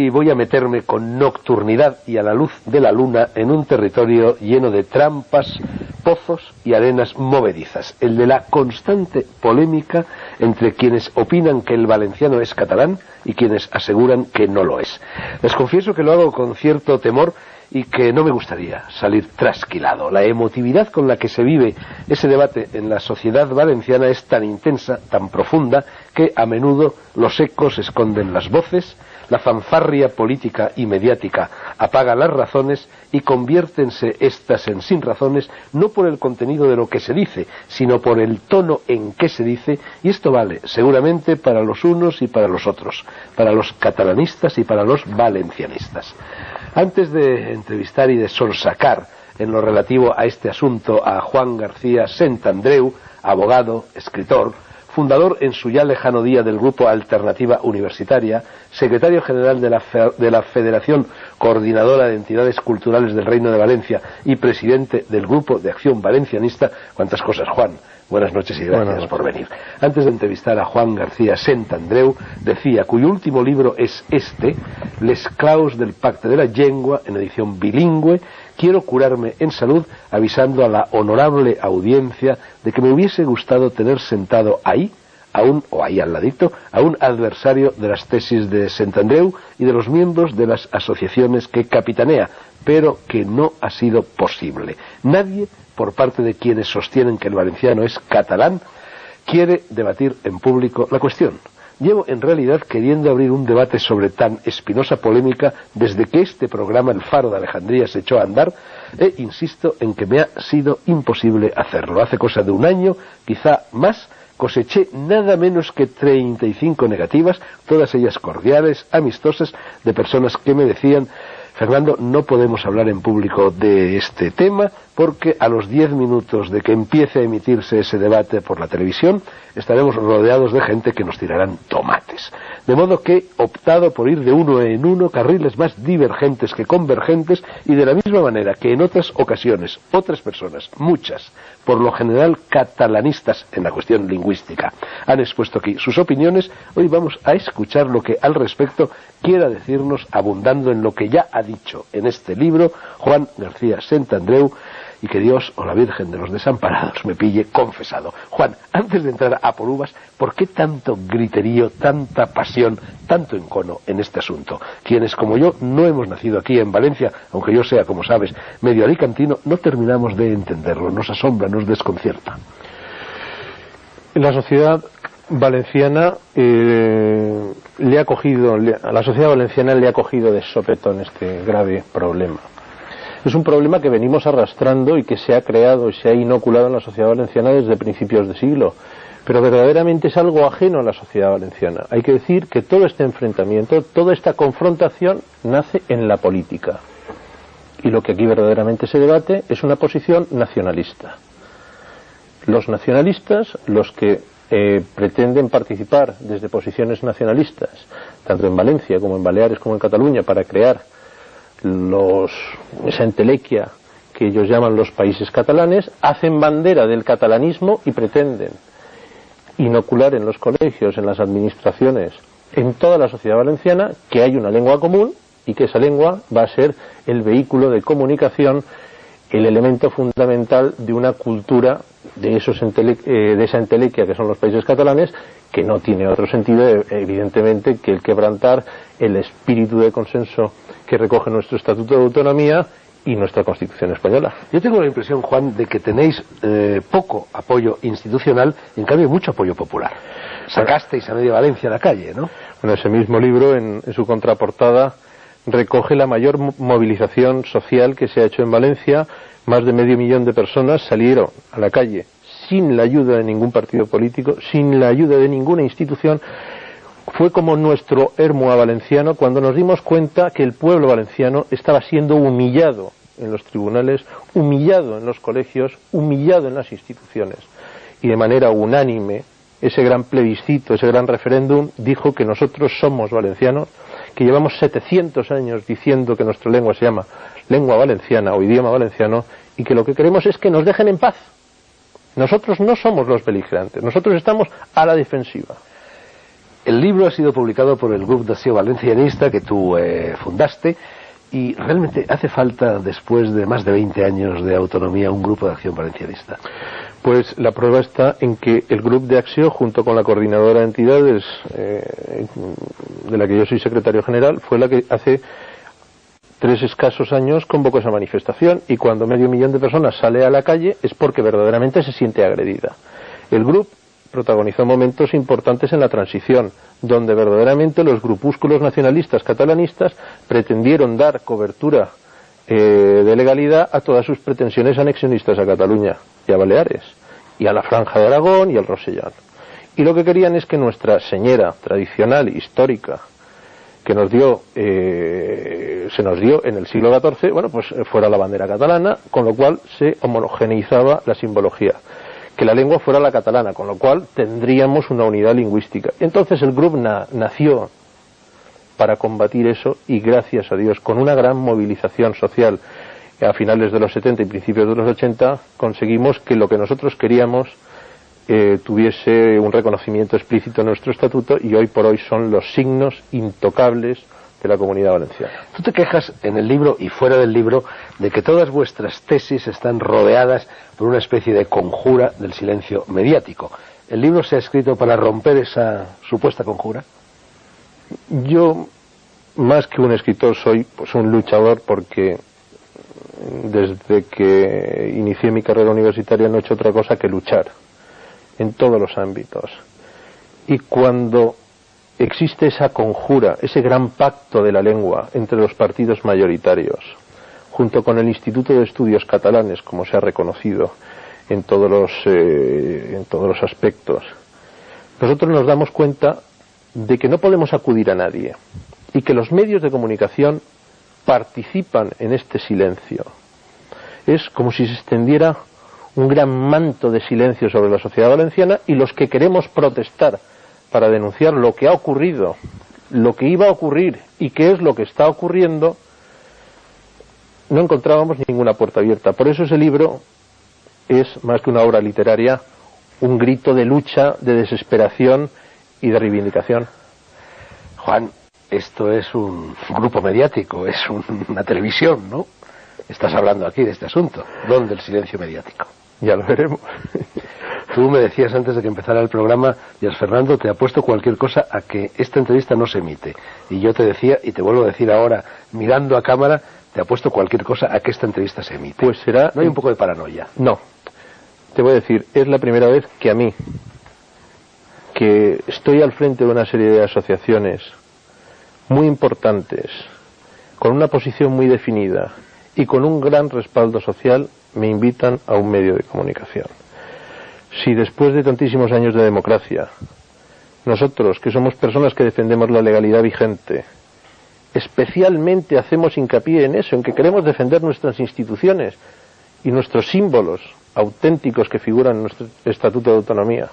Hoy voy a meterme con nocturnidad y a la luz de la luna en un territorio lleno de trampas, pozos y arenas movedizas, el de la constante polémica entre quienes opinan que el valenciano es catalán y quienes aseguran que no lo es. Les confieso que lo hago con cierto temor y que no me gustaría salir trasquilado. La emotividad con la que se vive ese debate en la sociedad valenciana es tan intensa, tan profunda, que a menudo los ecos esconden las voces, la fanfarria política y mediática apaga las razones y conviértense estas en sinrazones, no por el contenido de lo que se dice, sino por el tono en que se dice, y esto vale seguramente para los unos y para los otros, para los catalanistas y para los valencianistas. Antes de entrevistar y de sonsacar en lo relativo a este asunto a Juan García Santandreu, abogado, escritor, fundador en su ya lejano día del grupo Alternativa Universitaria, secretario general de la Federación Coordinadora de Entidades Culturales del Reino de Valencia y presidente del Grupo de Acción Valencianista. ¿Cuántas cosas, Juan? Buenas noches y gracias por venir. Antes de entrevistar a Juan García Santandreu, decía, cuyo último libro es este, Les claus del Pacte de la Llengua, en edición bilingüe, quiero curarme en salud avisando a la honorable audiencia de que me hubiese gustado tener sentado ahí, ahí al ladito, a un adversario de las tesis de Santandreu y de los miembros de las asociaciones que capitanea, pero que no ha sido posible. Nadie, por parte de quienes sostienen que el valenciano es catalán, quiere debatir en público la cuestión. Llevo en realidad queriendo abrir un debate sobre tan espinosa polémica desde que este programa El Faro de Alejandría se echó a andar, e insisto en que me ha sido imposible hacerlo. Hace cosa de un año, quizá más, coseché nada menos que 35 negativas, todas ellas cordiales, amistosas, de personas que me decían: Fernando, no podemos hablar en público de este tema porque a los 10 minutos de que empiece a emitirse ese debate por la televisión estaremos rodeados de gente que nos tirarán tomates. De modo que he optado por ir de uno en uno, carriles más divergentes que convergentes, y de la misma manera que en otras ocasiones otras personas, muchas, por lo general catalanistas en la cuestión lingüística, han expuesto aquí sus opiniones, hoy vamos a escuchar lo que al respecto quiera decirnos, abundando en lo que ya ha dicho en este libro Juan García Santandreu, y que Dios o la Virgen de los Desamparados me pille confesado. Juan, antes de entrar a por uvas, ¿por qué tanto griterío, tanta pasión, tanto encono en este asunto? Quienes, como yo, no hemos nacido aquí en Valencia, aunque yo sea, como sabes, medio alicantino, no terminamos de entenderlo, nos asombra, nos desconcierta. La sociedad valenciana a la sociedad valenciana le ha cogido de sopetón este grave problema. Es un problema que venimos arrastrando y que se ha creado y se ha inoculado en la sociedad valenciana desde principios de siglo, pero verdaderamente es algo ajeno a la sociedad valenciana. Hay que decir que todo este enfrentamiento, toda esta confrontación nace en la política, y lo que aquí verdaderamente se debate es una posición nacionalista. Los nacionalistas, los que pretenden participar desde posiciones nacionalistas, tanto en Valencia como en Baleares como en Cataluña, para crear esa entelequia que ellos llaman los países catalanes, hacen bandera del catalanismo y pretenden inocular en los colegios, en las administraciones, en toda la sociedad valenciana, que hay una lengua común y que esa lengua va a ser el vehículo de comunicación, el elemento fundamental de una cultura de esa entelequia que son los países catalanes, que no tiene otro sentido, evidentemente, que el quebrantar el espíritu de consenso que recoge nuestro Estatuto de Autonomía y nuestra Constitución española. Yo tengo la impresión, Juan, de que tenéis poco apoyo institucional y en cambio mucho apoyo popular. Sacasteis a media Valencia a la calle, ¿no? Bueno, ese mismo libro, en su contraportada, recoge la mayor movilización social que se ha hecho en Valencia. Más de 500.000 de personas salieron a la calle sin la ayuda de ningún partido político, sin la ayuda de ninguna institución. Fue como nuestro Ermua valenciano cuando nos dimos cuenta que el pueblo valenciano estaba siendo humillado en los tribunales, humillado en los colegios, humillado en las instituciones, y de manera unánime ese gran plebiscito, ese gran referéndum dijo que nosotros somos valencianos, que llevamos 700 años diciendo que nuestra lengua se llama lengua valenciana o idioma valenciano, y que lo que queremos es que nos dejen en paz. Nosotros no somos los beligerantes, nosotros estamos a la defensiva. El libro ha sido publicado por el Grup d'Acció Valencianista que tú fundaste, y realmente hace falta, después de más de 20 años de autonomía, un grupo de acción valencianista. Pues la prueba está en que el Grup de Acció, junto con la coordinadora de entidades, de la que yo soy secretario general, fue la que hace 3 escasos años convocó esa manifestación, y cuando 500.000 de personas sale a la calle es porque verdaderamente se siente agredida. El Grup protagonizó momentos importantes en la transición, donde verdaderamente los grupúsculos nacionalistas catalanistas pretendieron dar cobertura de legalidad a todas sus pretensiones anexionistas a Cataluña y a Baleares, y a la Franja de Aragón y al Rosellón. Y lo que querían es que nuestra señera tradicional, histórica, que se nos dio en el siglo XIV, bueno, pues fuera la bandera catalana, con lo cual se homogeneizaba la simbología. Que la lengua fuera la catalana, con lo cual tendríamos una unidad lingüística. Entonces el Grup nació para combatir eso, y gracias a Dios, con una gran movilización social a finales de los 70 y principios de los 80, conseguimos que lo que nosotros queríamos tuviese un reconocimiento explícito en nuestro estatuto, y hoy por hoy son los signos intocables de la Comunidad Valenciana. Tú te quejas en el libro y fuera del libro de que todas vuestras tesis están rodeadas por una especie de conjura del silencio mediático. ¿El libro se ha escrito para romper esa supuesta conjura? Yo, más que un escritor, soy pues un luchador, porque desde que inicié mi carrera universitaria no he hecho otra cosa que luchar en todos los ámbitos. Y cuando existe esa conjura, ese gran pacto de la lengua entre los partidos mayoritarios, junto con el Instituto de Estudios Catalanes, como se ha reconocido en todos los aspectos, nosotros nos damos cuenta de que no podemos acudir a nadie, y que los medios de comunicación participan en este silencio. Es como si se extendiera un gran manto de silencio sobre la sociedad valenciana, y los que queremos protestar para denunciar lo que ha ocurrido, lo que iba a ocurrir y qué es lo que está ocurriendo, no encontrábamos ninguna puerta abierta. Por eso ese libro es, más que una obra literaria, un grito de lucha, de desesperación y de reivindicación. Juan, esto es un grupo mediático, es una televisión, ¿no? Estás hablando aquí de este asunto. ¿Dónde el silencio mediático? Ya lo veremos. Tú me decías antes de que empezara el programa, Díaz Fernando, te apuesto cualquier cosa a que esta entrevista no se emite. Y yo te decía, y te vuelvo a decir ahora, mirando a cámara, te apuesto cualquier cosa a que esta entrevista se emite. Pues será... ¿No hay un poco de paranoia? No. Te voy a decir, es la primera vez que a mí, que estoy al frente de una serie de asociaciones muy importantes, con una posición muy definida y con un gran respaldo social, me invitan a un medio de comunicación. Si después de tantísimos años de democracia, nosotros, que somos personas que defendemos la legalidad vigente, especialmente hacemos hincapié en eso, en que queremos defender nuestras instituciones y nuestros símbolos auténticos que figuran en nuestro Estatuto de Autonomía,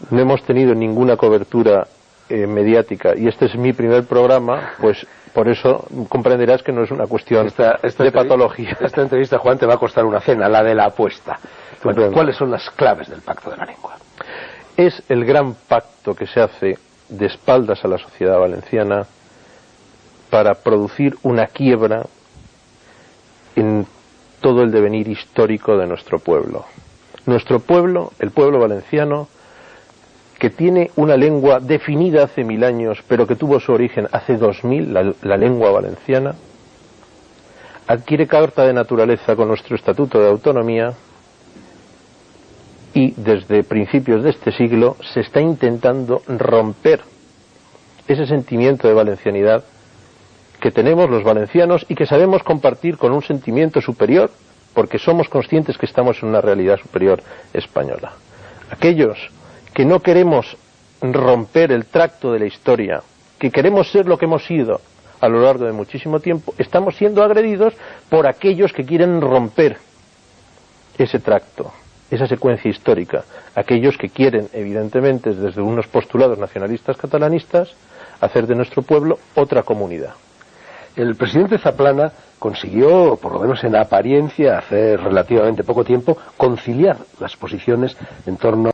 no hemos tenido ninguna cobertura mediática, y este es mi primer programa, pues por eso comprenderás que no es una cuestión de patología. Esta entrevista, Juan, te va a costar una cena, la de la apuesta. Bueno, ¿cuáles son las claves del Pacto de la Lengua? Es el gran pacto que se hace de espaldas a la sociedad valenciana para producir una quiebra en todo el devenir histórico de nuestro pueblo. Nuestro pueblo, el pueblo valenciano, que tiene una lengua definida hace 1000 años, pero que tuvo su origen hace 2000, la lengua valenciana, adquiere carta de naturaleza con nuestro Estatuto de Autonomía, y desde principios de este siglo se está intentando romper ese sentimiento de valencianidad que tenemos los valencianos y que sabemos compartir con un sentimiento superior, porque somos conscientes que estamos en una realidad superior española. Aquellos que no queremos romper el tracto de la historia, que queremos ser lo que hemos sido a lo largo de muchísimo tiempo, estamos siendo agredidos por aquellos que quieren romper ese tracto, esa secuencia histórica, aquellos que quieren, evidentemente, desde unos postulados nacionalistas catalanistas, hacer de nuestro pueblo otra comunidad. El presidente Zaplana consiguió, por lo menos en apariencia, hace relativamente poco tiempo, conciliar las posiciones en torno